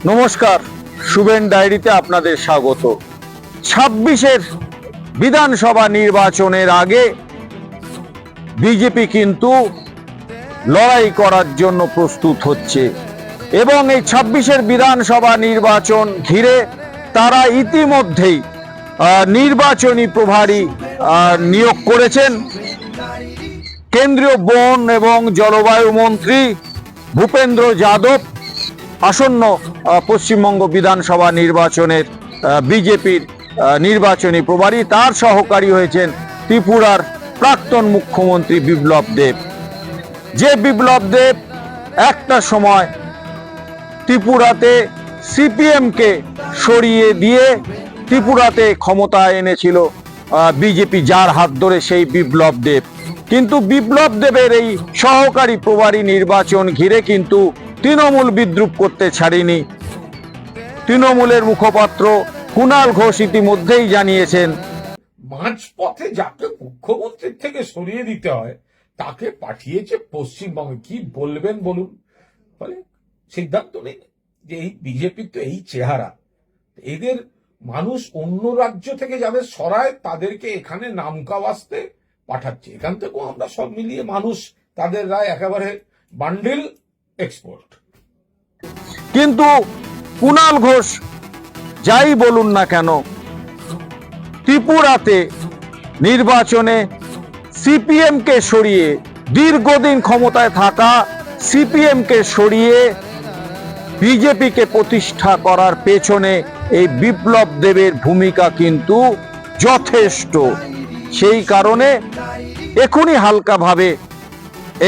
নমস্কার, শুভেন ডায়েরিতে আপনাদের স্বাগত। 26-এর বিধানসভা নির্বাচনের আগে বিজেপি কিন্তু লড়াই করার জন্য প্রস্তুত হচ্ছে এবং এই 26-এর বিধানসভা নির্বাচন ঘিরে তারা ইতিমধ্যেই নির্বাচনী প্রভারী নিয়োগ করেছেন। কেন্দ্রীয় বন এবং জলবায়ু মন্ত্রী ভূপেন্দ্র যাদব আসন্ন পশ্চিমবঙ্গ বিধানসভা নির্বাচনের বিজেপির নির্বাচনী প্রভারী। তার সহকারী হয়েছেন ত্রিপুরার প্রাক্তন মুখ্যমন্ত্রী বিপ্লব দেব। যে বিপ্লব দেব একটা সময় ত্রিপুরাতে সিপিএমকে সরিয়ে দিয়ে ত্রিপুরাতে ক্ষমতায় এনেছিল বিজেপি, যার হাত ধরে সেই বিপ্লব দেব। কিন্তু বিপ্লব দেবের এই সহকারী প্রভারী নির্বাচন ঘিরে কিন্তু তৃণমূল বিদ্রুপ করতে ছাড়েনি। তৃণমূলের মুখপাত্র কুণাল ঘোষ ইতিমধ্যেই জানিয়েছেন, মাঝপথে যাকে মুখ্যমন্ত্রীর থেকে সরিয়ে দিতে হয় তাকে পাঠিয়েছে পশ্চিমবঙ্গে। কি বলবেন বলুন? ফলে সিদ্ধান্ত নেই যে এই বিজেপির তো এই চেহারা, এদের মানুষ অন্য রাজ্য থেকে যাদের সরায় তাদেরকে এখানে নামকা বাস্তে পাঠাচ্ছে। এখান থেকেও আমরা সব মিলিয়ে মানুষ তাদের রায় একেবারে বান্ডিল এক্সপোর্ট। কিন্তু কুণাল ঘোষ যাই বলুন না কেন, ত্রিপুরাতে নির্বাচনে সিপিএমকে সরিয়ে, দীর্ঘদিন ক্ষমতায় থাকা সিপিএমকে সরিয়ে বিজেপিকে প্রতিষ্ঠা করার পেছনে এই বিপ্লব দেবের ভূমিকা কিন্তু যথেষ্ট। সেই কারণে এখনই হালকাভাবে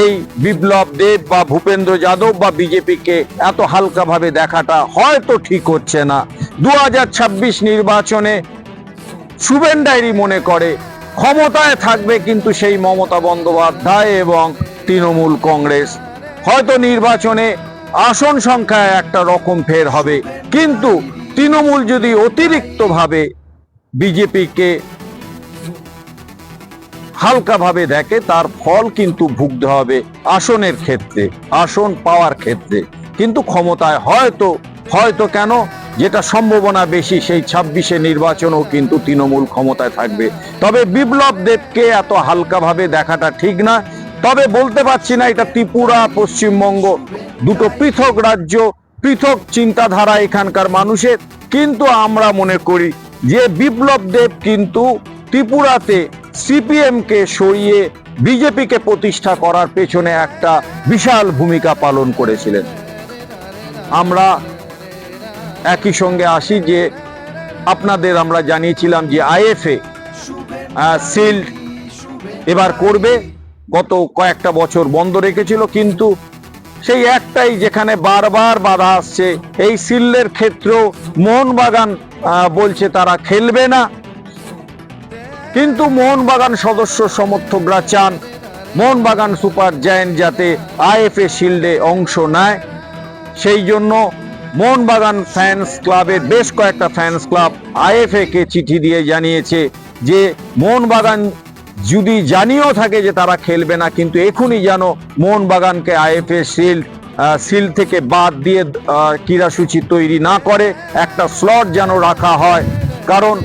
এই বিপ্লব দেব বা ভূপেন্দ্র যাদব বা বিজেপিকে এত হালকাভাবে দেখাটা হয়তো ঠিক হচ্ছে না। 2026 নির্বাচনে শুভেন ডায়েরি মনে করে ক্ষমতায় থাকবে কিন্তু সেই মমতা বন্দ্যোপাধ্যায় এবং তৃণমূল কংগ্রেস। হয়তো নির্বাচনে আসন সংখ্যায় একটা রকম ফের হবে, কিন্তু তৃণমূল যদি অতিরিক্তভাবে বিজেপিকে হালকাভাবে দেখে তার ফল কিন্তু ভুগতে হবে আসনের ক্ষেত্রে, আসন পাওয়ার ক্ষেত্রে। কিন্তু ক্ষমতায় হয়তো কেন, যেটা সম্ভাবনা বেশি সেই 26-এ নির্বাচনও কিন্তু তৃণমূল ক্ষমতায় থাকবে। তবে বিপ্লব দেবকে এত হালকাভাবে দেখাটা ঠিক না। তবে বলতে পারছি না এটা ত্রিপুরা পশ্চিমবঙ্গ দুটো পৃথক রাজ্য, পৃথক চিন্তাধারা এখানকার মানুষের। কিন্তু আমরা মনে করি যে বিপ্লব দেব কিন্তু ত্রিপুরাতে সিপিএমকে সরিয়ে বিজেপিকে প্রতিষ্ঠা করার পেছনে একটা বিশাল ভূমিকা পালন করেছিলেন। আমরা একই সঙ্গে আসি যে আপনাদের আমরা জানিয়েছিলাম যে আইএফএ সিল্ড এবার করবে, গত কয়েকটা বছর বন্ধ রেখেছিল। কিন্তু সেই একটাই যেখানে বারবার বাধা আসছে, এই সিল্ডের ক্ষেত্রেও মোহনবাগান বলছে তারা খেলবে না। কিন্তু মোহনবাগান সদস্য সমর্থকরা চান মোহনবাগান সুপার জায়ান্ট যাতে আইএফএ শিল্ডে অংশ নেয়। সেই জন্য মোহনবাগান ফ্যান্স ক্লাবের বেশ কয়েকটা ফ্যান্স ক্লাব আইএফএ কে চিঠি দিয়ে জানিয়েছে যে মোহনবাগান যদি জানিয়েও থাকে যে তারা খেলবে না, কিন্তু এখনই যেন মোহনবাগানকে আইএফএ শিল্ড থেকে বাদ দিয়ে ক্রীড়াসূচি তৈরি না করে, একটা স্লট যেন রাখা হয়। কারণ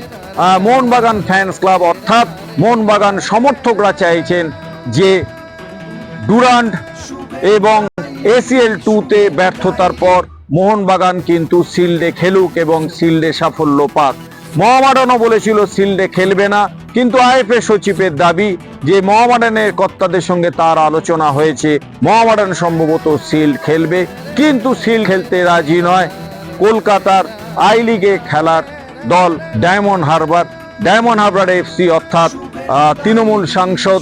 মোহনবাগান ফ্যান্স ক্লাব অর্থাৎ মোহনবাগান সমর্থকরা চাইছেন যে ডুরান্ড এবং ACL 2-তে ব্যর্থতার পর মোহনবাগান কিন্তু শিল্ডে খেলুক এবং শিল্ডে সাফল্য পাক। মোহামেডানও বলেছিল শিল্ডে খেলবে না, কিন্তু আইএফএ সচিবের দাবি যে মোহামেডানের কর্তাদের সঙ্গে তার আলোচনা হয়েছে, মোহামেডান সম্ভবত শিল্ড খেলবে, কিন্তু শিল্ড খেলতে রাজি নয় কলকাতার আই লিগে খেলার দল ডায়মন্ড হারবার FC অর্থাৎ তৃণমূল সাংসদ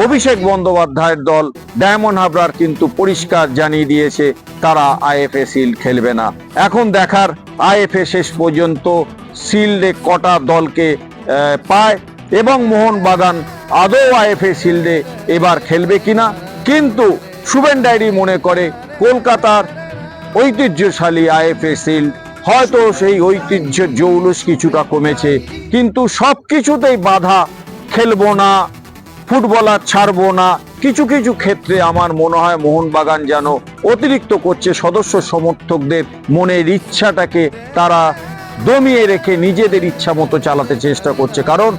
অভিষেক বন্দ্যোপাধ্যায়ের দল ডায়মন্ড হারবার কিন্তু পরিষ্কার জানিয়ে দিয়েছে তারা আইএফএ শিল্ড খেলবে না। এখন দেখার আইএফএ শেষ পর্যন্ত শিল্ডে কটা দলকে পায় এবং মোহনবাগান আদৌ আইএফএ শিল্ডে এবার খেলবে কিনা। কিন্তু শুভেন ডায়েরি মনে করে কলকাতার ঐতিহ্যশালী আইএফএ শিল্ড হয়তো সেই ঐতিহ্যের জৌলুস কিছুটা কমেছে, কিন্তু সবকিছুতেই বাধা, খেলবো না, ফুটবলার ছাড়বো না, কিছু কিছু ক্ষেত্রে আমার মনে হয় মোহনবাগান যেন অতিরিক্ত করছে, সদস্য সমর্থকদের মনের ইচ্ছাটাকে তারা দমিয়ে রেখে নিজেদের ইচ্ছা মতো চালাতে চেষ্টা করছে। কারণ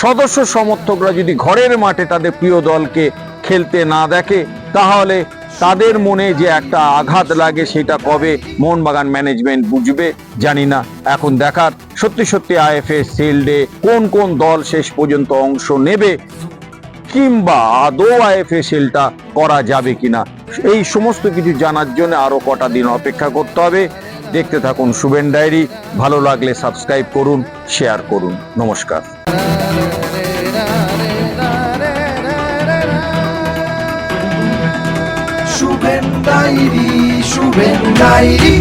সদস্য সমর্থকরা যদি ঘরের মাঠে তাদের প্রিয় দলকে খেলতে না দেখে, তাহলে তাদের মনে যে একটা আঘাত লাগে সেটা কবে মোহনবাগান ম্যানেজমেন্ট বুঝবে জানি না। এখন দেখার সত্যি সত্যি আইএফএ শিল্ডে কোন কোন দল শেষ পর্যন্ত অংশ নেবে, কিংবা আদৌ আইএফএ শিল্ডটা করা যাবে কিনা, এই সমস্ত কিছু জানার জন্য আরো কটা দিন অপেক্ষা করতে হবে। দেখতে থাকুন শুভেন ডায়েরি। ভালো লাগলে সাবস্ক্রাইব করুন, শেয়ার করুন। নমস্কার। Shuven diary, Shuven diary.